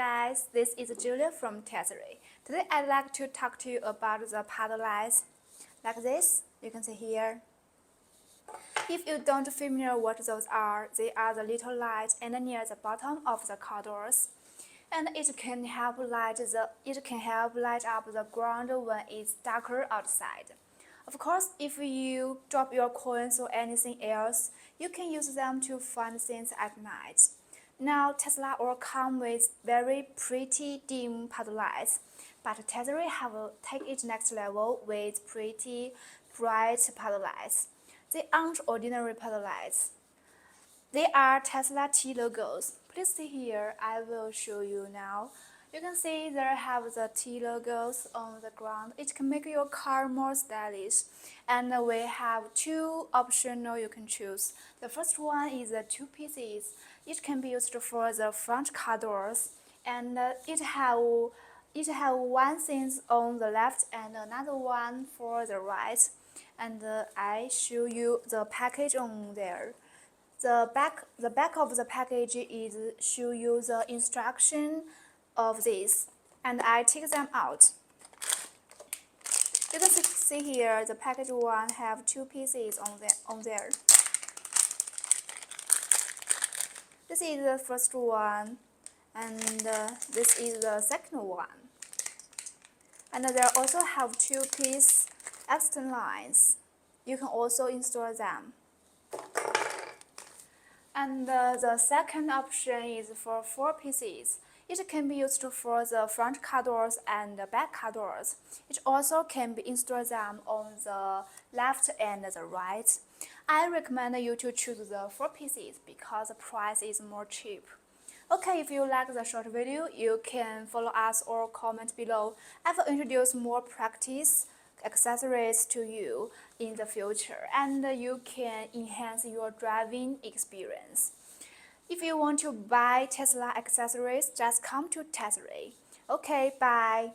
guys, this is Julia from Tesery. Today I'd like to talk to you about the puddle lights. Like this, you can see here. If you don't familiar what those are, they are the little lights undernear the bottom of the corridors. And it can help light up the ground when it's darker outside. Of course, if you drop your coins or anything else, you can use them to find things at night. Now, Tesla will come with very pretty dim puddle lights, but Tesery have taken it next level with pretty bright puddle lights. They aren't ordinary puddle lights. They are Tesla T logos. Please see here, I will show you now. You can see there have the T logos on the ground. It can make your car more stylish. And we have two options you can choose. The first one is the two pieces. It can be used for the front car doors. And it have one thing on the left and another one for the right. And I show you the package on there. The back of the package is show you the instruction of this, and I take them out. You can see here the package one have two pieces on there. This is the first one, and this is the second one. And they also have two-piece external lines. You can also install them. And the second option is for four pieces. It can be used for the front car doors and the back car doors. It also can be installed them on the left and the right. I recommend you to choose the four pieces because the price is more cheap. Okay, if you like the short video, you can follow us or comment below. I will introduce more practice accessories to you in the future, and you can enhance your driving experience. If you want to buy Tesla accessories, just come to Tesery. Okay, bye.